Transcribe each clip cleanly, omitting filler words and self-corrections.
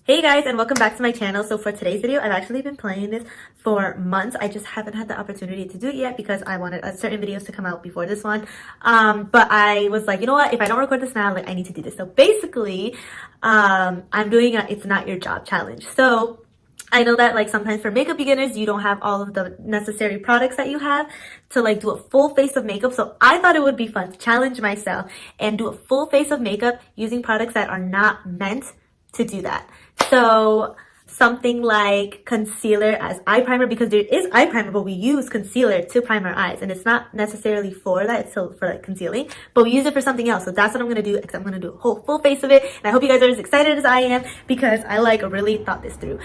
Hey guys, and welcome back to my channel. So for today's video, I've actually been playing this for months. I just haven't had the opportunity to do it yet because I wanted certain videos to come out before this one. But I was like, you know what? If I don't record this now, like I need to do this. So basically, I'm doing a It's Not Your Job challenge. So I know that like sometimes for makeup beginners, you don't have all of the necessary products that you have to like do a full face of makeup. So I thought it would be fun to challenge myself and do a full face of makeup using products that are not meant to do that. So something like concealer as eye primer, because there is eye primer, but we use concealer to prime our eyes, and it's not necessarily for that, it's still for like concealing, but we use it for something else. So that's what I'm gonna do, except I'm gonna do a whole full face of it, and I hope you guys are as excited as I am because I like really thought this through.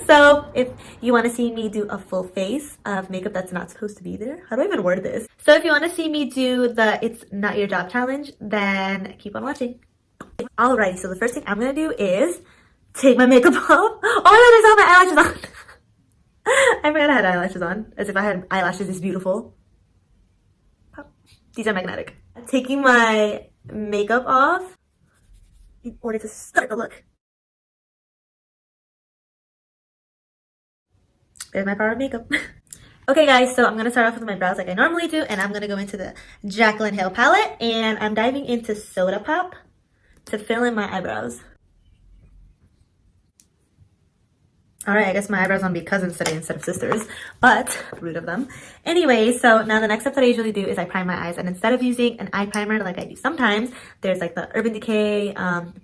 So if you want to see me do a full face of makeup that's not supposed to be there, how do I even word this? So if you want to see me do the It's Not Your Job challenge, then keep on watching. Alrighty, so the first thing I'm gonna do is take my makeup off. Oh my god, I still have my eyelashes on. I forgot I had eyelashes on, as if I had eyelashes this beautiful. These are magnetic. I'm taking my makeup off in order to start the look. There's my power of makeup. Okay guys, so I'm gonna start off with my brows like I normally do, and I'm gonna go into the Jaclyn Hill palette, and I'm diving into Soda Pop to fill in my eyebrows. Alright, I guess my eyebrows want to be cousins today instead of sisters, but rude of them. Anyway, so now the next step that I usually do is I prime my eyes, and instead of using an eye primer like I do sometimes, there's like the Urban Decay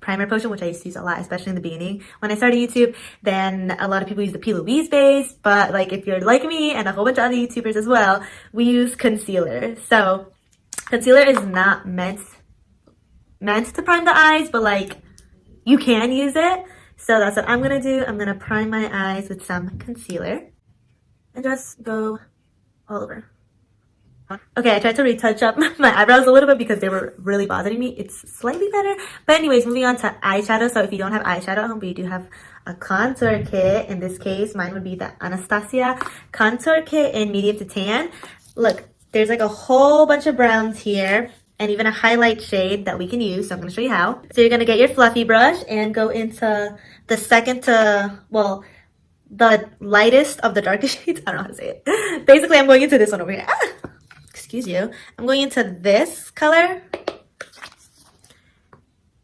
primer potion, which I used to use a lot, especially in the beginning. When I started YouTube, then a lot of people use the P. Louise base, but like if you're like me and a whole bunch of other YouTubers as well, we use concealer. So concealer is not meant to prime the eyes, but like you can use it. So that's what I'm gonna do. I'm gonna prime my eyes with some concealer and just go all over. Okay, I tried to retouch up my eyebrows a little bit because they were really bothering me. It's slightly better. But anyways, moving on to eyeshadow. So if you don't have eyeshadow at home, but you do have a contour kit, in this case, mine would be the Anastasia contour kit in medium to tan. Look, there's like a whole bunch of browns here, and even a highlight shade that we can use. So I'm gonna show you how. So you're gonna get your fluffy brush and go into the second to, well, the lightest of the darkest shades. I don't know how to say it. Basically, I'm going into this one over here. Excuse you. I'm going into this color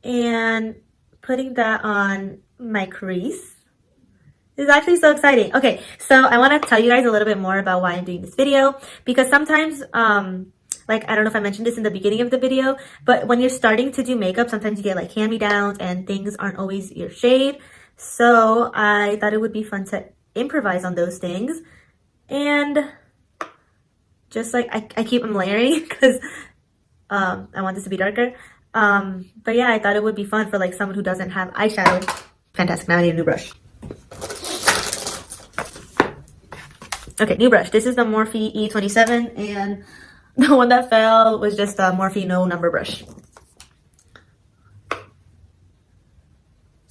and putting that on my crease. This is actually so exciting. Okay, so I wanna tell you guys a little bit more about why I'm doing this video, because sometimes, like, I don't know if I mentioned this in the beginning of the video, but when you're starting to do makeup, sometimes you get like hand-me-downs and things aren't always your shade. So I thought it would be fun to improvise on those things. And just like, I keep them layering because I want this to be darker. But yeah, I thought it would be fun for like someone who doesn't have eyeshadow. Fantastic, now I need a new brush. Okay, new brush. This is the Morphe E27, and the one that fell was just a Morphe no number brush.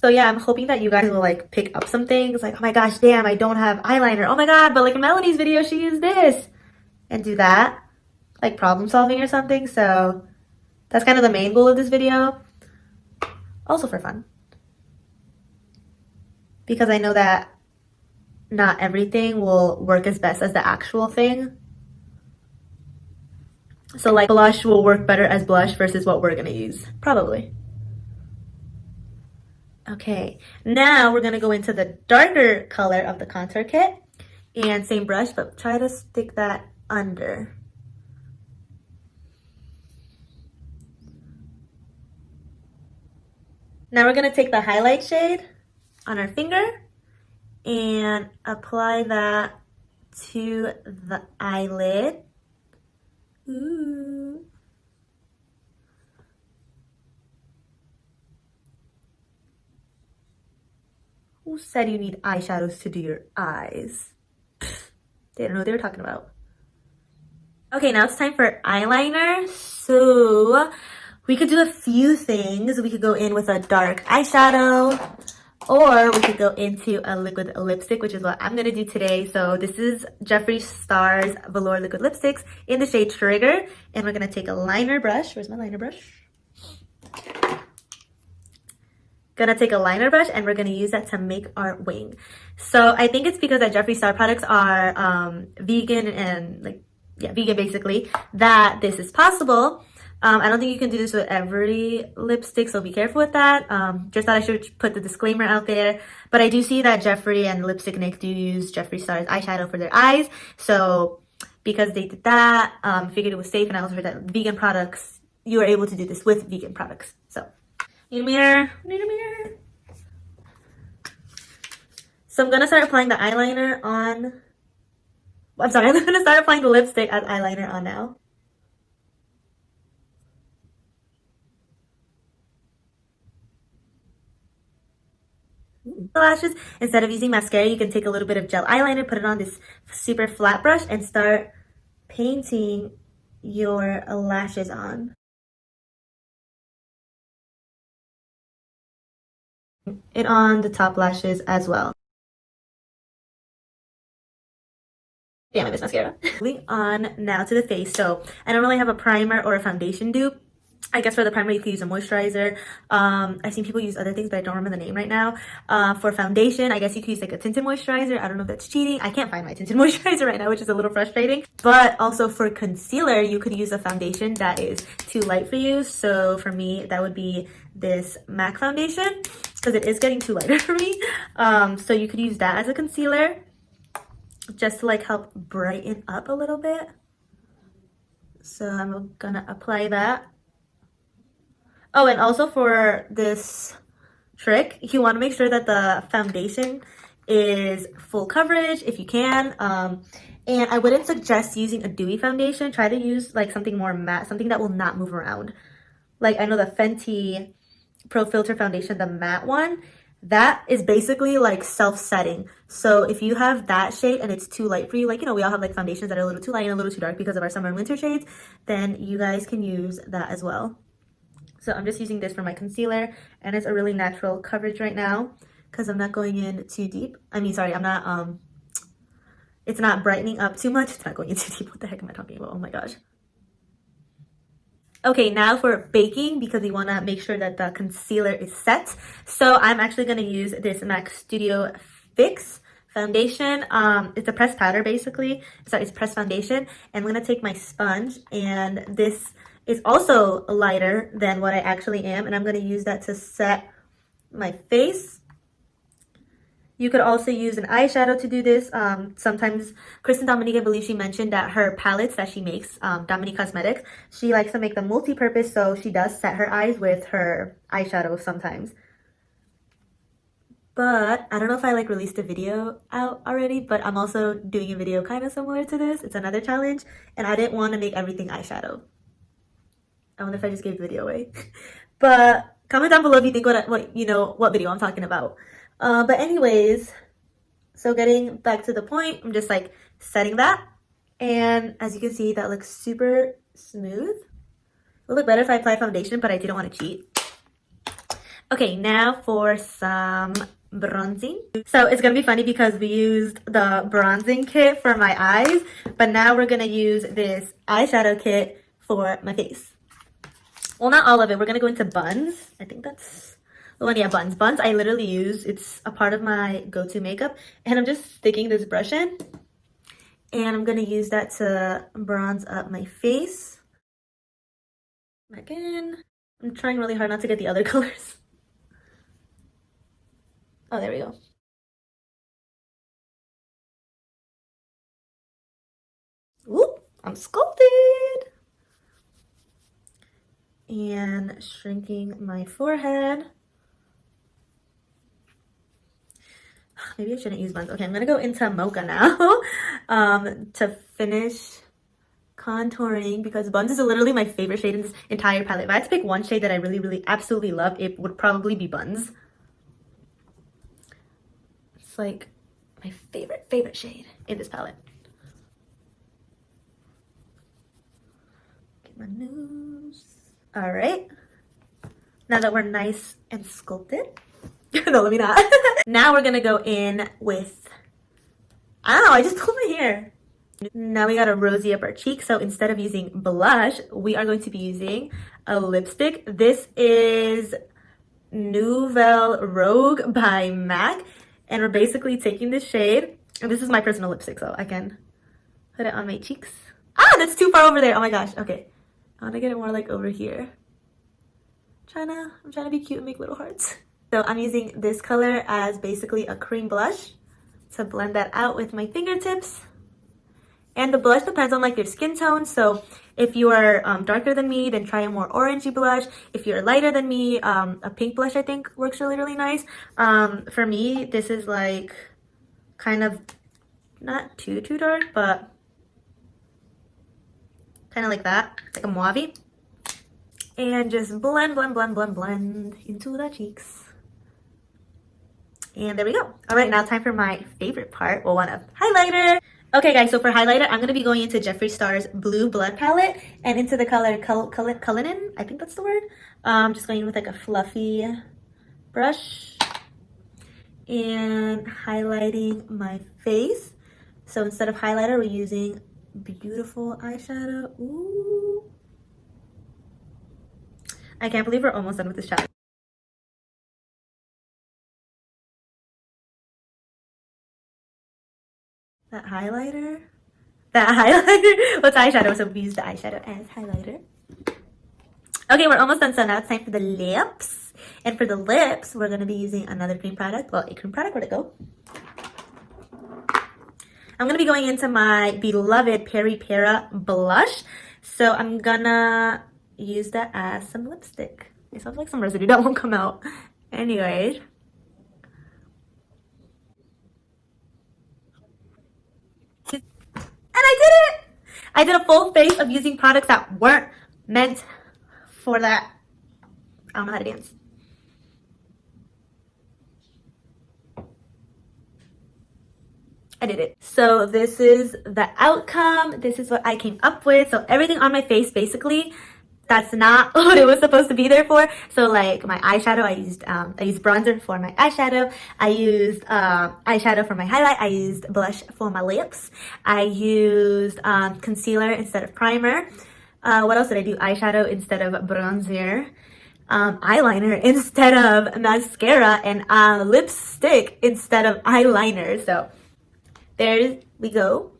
So yeah, I'm hoping that you guys will like pick up some things like, oh my gosh, damn, I don't have eyeliner. Oh my god, but like in Melanie's video, she used this. And do that. Like problem solving or something. So that's kind of the main goal of this video. Also for fun. Because I know that not everything will work as best as the actual thing. So like blush will work better as blush versus what we're gonna use. Probably. Okay, now we're gonna go into the darker color of the contour kit. And same brush, but try to stick that under. Now we're gonna take the highlight shade on our finger and apply that to the eyelid. Ooh. Who said you need eyeshadows to do your eyes? They don't know what they were talking about. Okay, now it's time for eyeliner. So we could do a few things. We could go in with a dark eyeshadow, or we could go into a liquid lipstick, which is what I'm gonna do today. So this is Jeffree Star's Velour Liquid Lipsticks in the shade Trigger. And we're gonna take a liner brush. Where's my liner brush? gonna take a liner brush and we're gonna use that to make our wing. So I think it's because that Jeffree Star products are vegan and like, yeah, vegan basically, that this is possible. I don't think you can do this with every lipstick, so be careful with that. Just thought I should put the disclaimer out there. But I do see that Jeffree and Lipstick Nick do use Jeffree Star's eyeshadow for their eyes. So because they did that, figured it was safe, and I also heard that vegan products, you are able to do this with vegan products. So, need a mirror? Need a mirror? So I'm gonna start applying the eyeliner on, I'm sorry, I'm gonna start applying the lipstick as eyeliner on now. Lashes, instead of using mascara, you can take a little bit of gel eyeliner, put it on this super flat brush, and start painting your lashes on. It on the top lashes as well. Damn, I miss mascara. Moving on now to the face. So I don't really have a primer or a foundation dupe. I guess for the primer, you could use a moisturizer. I've seen people use other things, but I don't remember the name right now. For foundation, I guess you could use like a tinted moisturizer. I don't know if that's cheating. I can't find my tinted moisturizer right now, which is a little frustrating. But also for concealer, you could use a foundation that is too light for you. So for me, that would be this MAC foundation, because it is getting too lighter for me. So you could use that as a concealer, just to like help brighten up a little bit. So I'm gonna apply that. Oh, and also for this trick, you want to make sure that the foundation is full coverage if you can. And I wouldn't suggest using a dewy foundation. Try to use like something more matte, something that will not move around. Like I know the Fenty Pro Filter foundation, the matte one, that is basically like self-setting. So if you have that shade and it's too light for you, like, you know, we all have like foundations that are a little too light and a little too dark because of our summer and winter shades, then you guys can use that as well. So I'm just using this for my concealer, and it's a really natural coverage right now because I'm not going in too deep. I mean, sorry, I'm not, it's not brightening up too much. It's not going in too deep. What the heck am I talking about? Oh my gosh. Okay, now for baking, because we want to make sure that the concealer is set. So I'm actually going to use this MAC Studio Fix foundation. It's a pressed powder basically. So it's pressed foundation. And I'm going to take my sponge, and this is also lighter than what I actually am, and I'm going to use that to set my face. You could also use an eyeshadow to do this. Sometimes Kristen Dominique, I believe she mentioned that her palettes that she makes, Dominique Cosmetics, she likes to make them multi-purpose, so she does set her eyes with her eyeshadow sometimes. But I don't know if I like released a video out already, but I'm also doing a video kind of similar to this. It's another challenge, and I didn't want to make everything eyeshadow. I wonder if I just gave the video away. But comment down below if you think what video I'm talking about. But anyways, so getting back to the point, I'm just like setting that. And as you can see, that looks super smooth. It would look better if I apply foundation, but I didn't want to cheat. Okay, now for some bronzing. So it's gonna be funny because we used the bronzing kit for my eyes, but now we're gonna use this eyeshadow kit for my face. Well, not all of it. We're going to go into buns. I think that's the one. Yeah, buns. Buns I literally use. It's a part of my go-to makeup. And I'm just sticking this brush in. And I'm going to use that to bronze up my face. Again, I'm trying really hard not to get the other colors. Oh, there we go. Ooh, I'm sculpted. And shrinking my forehead. Maybe I shouldn't use buns. Okay, I'm gonna go into mocha now to finish contouring, because buns is literally my favorite shade in this entire palette. If I had to pick one shade that I really absolutely love, it would probably be buns. It's like my favorite shade in this palette. Get my nose. All right, now that we're nice and sculpted, no, let me not. Now we're gonna go in with, ow, I just pulled my hair. Now we gotta rosy up our cheeks. So instead of using blush, we are going to be using a lipstick. This is Nouvelle Rogue by MAC. And we're basically taking this shade. And this is my personal lipstick, so I can put it on my cheeks. Ah, that's too far over there. Oh my gosh. Okay. I want to get it more like over here. I'm trying to be cute and make little hearts. So I'm using this color as basically a cream blush to blend that out with my fingertips. And the blush depends on like your skin tone. So if you are darker than me, then try a more orangey blush. If you're lighter than me, a pink blush I think works really, really nice. For me, this is like kind of not too dark, but kind of like that, like a mauve. And just blend into the cheeks. And there we go. All right, now time for my favorite part, well, one of highlighter. Okay guys, so for highlighter, I'm going to be going into Jeffree Star's Blue Blood palette and into the color Cullinan, I think that's the word. Just going in with like a fluffy brush and highlighting my face. So instead of highlighter, we're using beautiful eyeshadow. Ooh. I can't believe we're almost done with this challenge. That highlighter? What's eyeshadow? So we use the eyeshadow as highlighter. Okay, we're almost done. So now it's time for the lips. And for the lips, we're going to be using another cream product. Well, a cream product. Where'd it go? I'm going to be going into my beloved Peri Para blush. So I'm going to use that as some lipstick. It sounds like some residue that won't come out. Anyways. And I did it! I did a full face of using products that weren't meant for that. I don't know how to dance. I did it. So this is the outcome. This is what I came up with. So everything on my face, basically, that's not what it was supposed to be there for. So like my eyeshadow, I used bronzer for my eyeshadow. I used eyeshadow for my highlight. I used blush for my lips. I used concealer instead of primer. What else did I do? Eyeshadow instead of bronzer. Eyeliner instead of mascara, and lipstick instead of eyeliner. So there we go.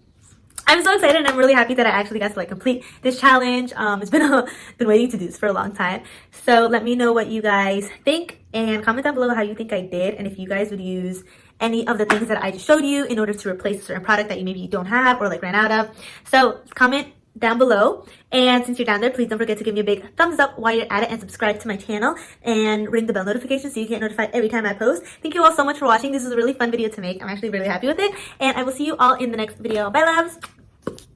I'm so excited and I'm really happy that I actually got to like complete this challenge. It's been waiting to do this for a long time. So let me know what you guys think and comment down below how you think I did, and if you guys would use any of the things that I just showed you in order to replace a certain product that you maybe don't have or like ran out of. So comment down below, and since you're down there, please don't forget to give me a big thumbs up while you're at it and subscribe to my channel and ring the bell notification so you get notified every time I post. Thank you all so much for watching. This was a really fun video to make. I'm actually really happy with it, and I will see you all in the next video. Bye loves.